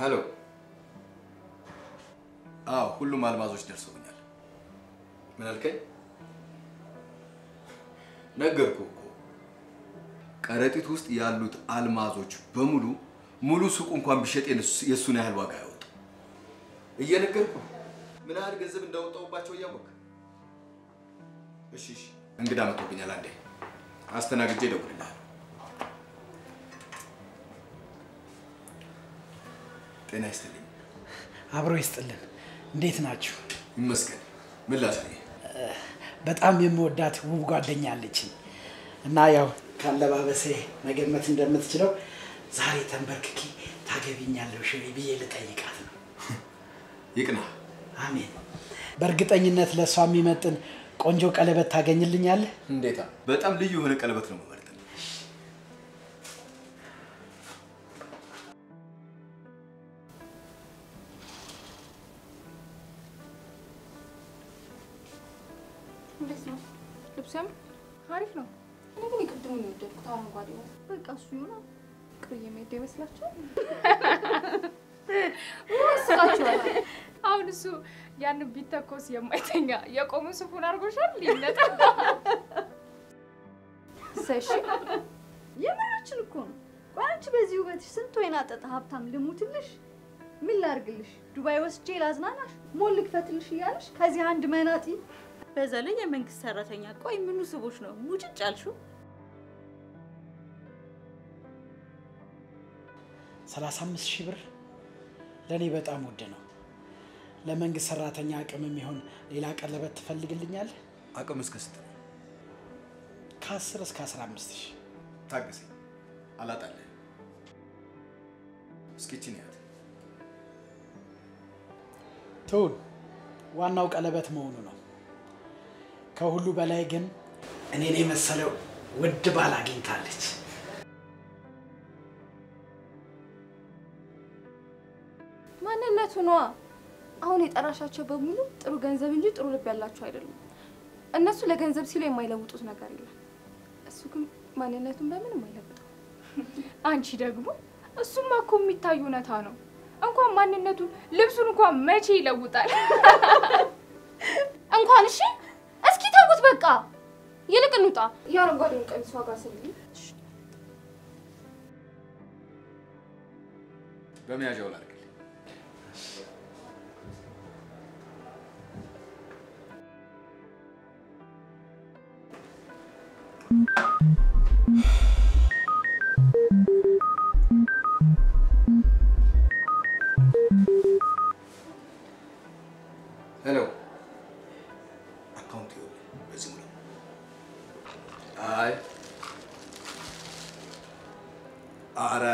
ሄሎ ሁሉም አልማዞች ደርሰውኛል ምን አልከኝ ነገርኩህ እኮ ቀረጢት ውስጥ ያሉት አልማዞች በሙሉ ሙሉ ሱቅ እንኳን ቢሸጥ የሱን ያህል ዋጋ ያወጡ እየነገርኩህ ምን ያህል ገንዘብ እንዳወጣውባቸው ያወቅ እሺ እንግዳ መጥቶብኛል አንዴ አስተናግጄ ደውልልሃለሁ ጤና ይስጥልኝ አብሮ ይስጥልን እንዴት ናችሁ ይመስገን ምን ላሳይ በጣም የምወዳት ውብ ጓደኛ አለችኝ እና ያው ካለባበሴ መገመት እንደምትችለው ዛሬ ተንበርክኪ ታገቢኛለሽ ብዬ ልጠይቃት ነው ይቅና አሜን በእርግጠኝነት ለሷ የሚመጥን ቆንጆ ቀለበት ታገኝልኛለህ እንዴታ በጣም ልዩ የሆነ ቀለበት ነው ማለት ነው እንዴት ነው ልብስም አሪፍ ነው ለምን ይቀድሙ ነው የወደድኩት አረንጓዴ ነው በቃ እሱ ይሆናል ቅርዬ መሄድ ይመስላችኋል ወስቃችኋል አሁን እሱ ያንን ቢተኮስ የማይተኛ የቆመ ሱፉን አርጎሻል ሊነጣ ሰሽ የማራችን እኮ ነው ቋንቺ በዚህ ውበትሽ ስንት ወይና ጠጣ ሀብታም ልሙትልሽ ምን ላርግልሽ ዱባይ ወስጄ ላዝናናሽ ሞል ልክፈትልሽ ይያልሽ ከዚህ አንድ መናጢ በዛለኝ የመንግስት ሰራተኛ ቆይ ምኑ ስቦሽ ነው ሙጭጭ አልሽው 35,000 ብር ለኔ በጣም ውድ ነው ለመንግስት ሰራተኛ አቅም የሚሆን ሌላ ቀለበት ትፈልግልኛል አቅም እስከ ስንት ከ10 እስከ 15,000 ታገሰ አላጣለ እስኪችን ያት ቶል ዋናው ቀለበት መሆኑ ነው ከሁሉ በላይ ግን እኔን የመሰለው ውድ ባል አግኝታለች ማንነቱ ነው አሁን የጠራሻቸው በሙሉ ጥሩ ገንዘብ እንጂ ጥሩ ልብ ያላቸው አይደሉም እነሱ ለገንዘብ ሲሉ የማይለውጡት ነገር የለም እሱ ግን ማንነቱን በምንም አይለውጠው አንቺ ደግሞ እሱማ እኮ የሚታዩ ነታ ነው እንኳን ማንነቱን ልብሱን እንኳን መቼ ይለውጣል እንኳን እሺ እስኪ ተውት በቃ ይልቅ እንውጣ ያረጋዱን ቀሚስ ዋጋ ስለኝ በሚያጃው ላርክ Hello. Account you. Bezimula. Ay. Ara.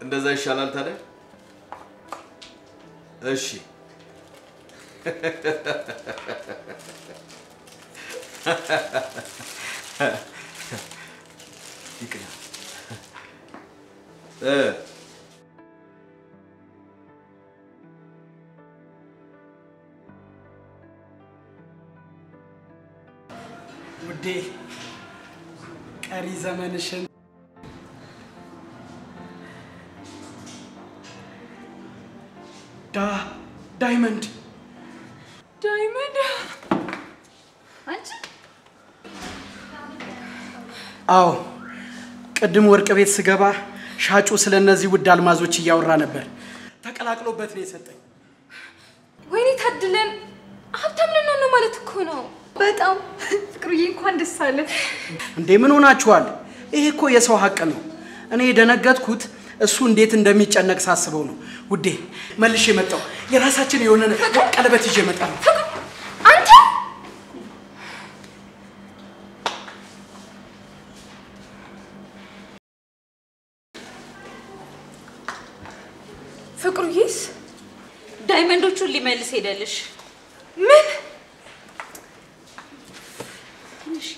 እንደዛ ይሻላል ታዲያ? እሺ ይቅና ውዴ ቀሪ ዘመንሽን ዳይመንድ አንቺ አዎ ቅድም ወርቅ ቤት ስገባ ሻጩ ስለነዚህ ውድ አልማዞች እያወራ ነበር ተቀላቅሎበት ነው የሰጠኝ ወይኔ ታድለን ሀብታም ነው ማለት እኮ ነው በጣም ፍቅሩዬ እንኳን ደስ አለ እንዴ ምን ሆናችኋል ይሄ እኮ የሰው ሀቅ ነው እኔ ደነገጥኩት እሱ እንዴት እንደሚጨነቅ ሳስበው ነው ውዴ መልሼ መጣው የራሳችን የሆነ ቀለበት ይዤ መጣው አንተ ፍቅሩዬስ ዳይመንዶቹን ሊመልስ ሄደልሽ ምን እሺ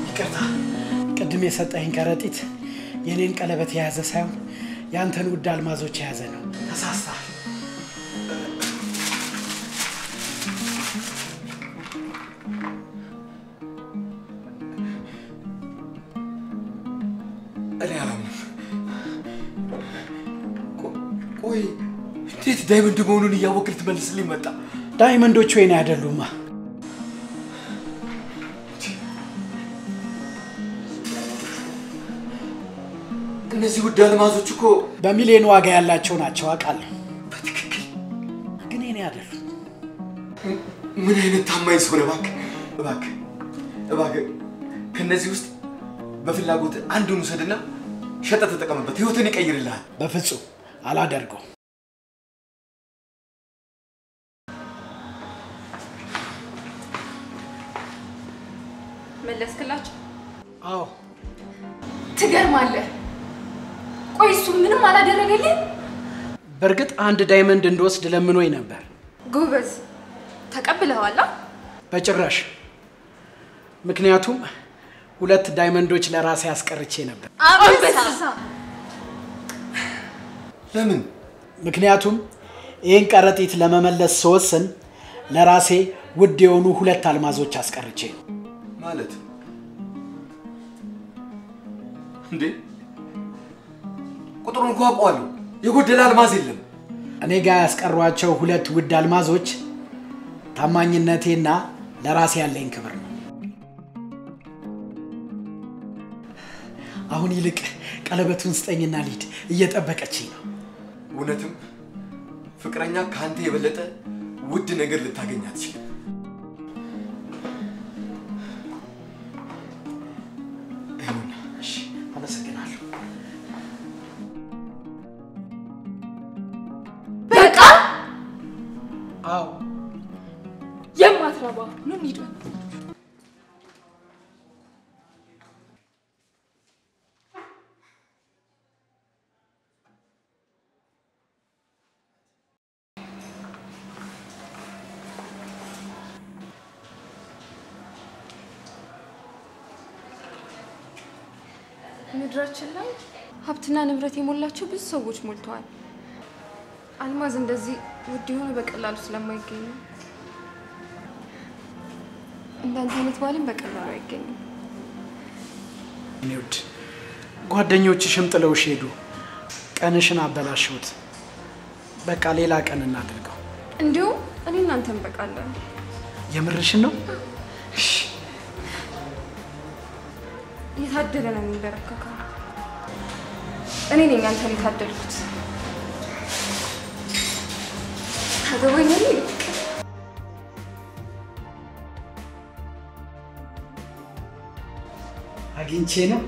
ይቅርታ ቅድም የሰጠኝ ከረጢት የኔን ቀለበት የያዘ ሳይሆን ያንተን ውድ አልማዞች የያዘ ነው። ተሳስተሃል። ቆይ እንዴት ዳይመንድ መሆኑን እያወቅህ ልትመልስልኝ መጣ? ዳይመንዶቹ የኔ አይደሉማ። እነዚህ ውድ አልማዞች እኮ በሚሊዮን ዋጋ ያላቸው ናቸው አውቃለሁ። በትክክል ግን የኔ አይደሉም። ምን አይነት ታማኝ ሰው ነህ? እባክህ ከነዚህ ውስጥ በፍላጎት አንዱን ውሰድና ሸጠህ ተጠቀምበት፣ ህይወትን ይቀይርልሃል። በፍጹም አላደርገው። መለስክላቸው? አዎ። ትገርማለህ። ቆይ እሱ ምንም አላደረገልኝ? በእርግጥ አንድ ዳይመንድ እንድወስድ ለምኖኝ ነበር። ጎበዝ፣ ተቀብለዋል? በጭራሽ። ምክንያቱም 2 ዳይመንዶች ለራሴ አስቀርቼ ነበር። አንበሳ። ለምን? ምክንያቱም ይህን ከረጢት ለመመለስ ስወስን ለራሴ ውድ የሆኑ 2 አልማዞች አስቀርቼ ነው። ማለት እንዴ? ቁጥሩን እንኳን አውቀዋለሁ። የጎደለ አልማዝ የለም። እኔ ጋር ያስቀሯቸው 2 ውድ አልማዞች ታማኝነቴና ለራሴ ያለኝ ክብር ነው። አሁን ይልቅ ቀለበቱን ስጠኝና ልሂድ፣ እየጠበቀችኝ ነው። እውነትም ፍቅረኛ ካንተ የበለጠ ውድ ነገር ልታገኝ አትችልም። እሺ፣ አመሰግናለሁ። በቃ አዎ። የማትረባ ኑ እንሂድ። ምድራችን ላይ ሀብትና ንብረት የሞላቸው ብዙ ሰዎች ሞልተዋል። አልማዝ እንደዚህ ውድ የሆነ በቀላሉ ስለማይገኝ እንዳንተ አይነት ባልም በቀላሉ አይገኝም። እኔ ውድ ጓደኞችሽም ጥለውሽ ሄዱ። ቀንሽን አበላሽሁት። በቃ ሌላ ቀን እናድርገው። እንዲሁም እኔ እናንተን በቃለን። የምርሽን ነው? የታደለ ነው የሚበረከከው። እኔ ነኝ አንተን የታደልኩት። ታገባኛለህ? አግኝቼ ነው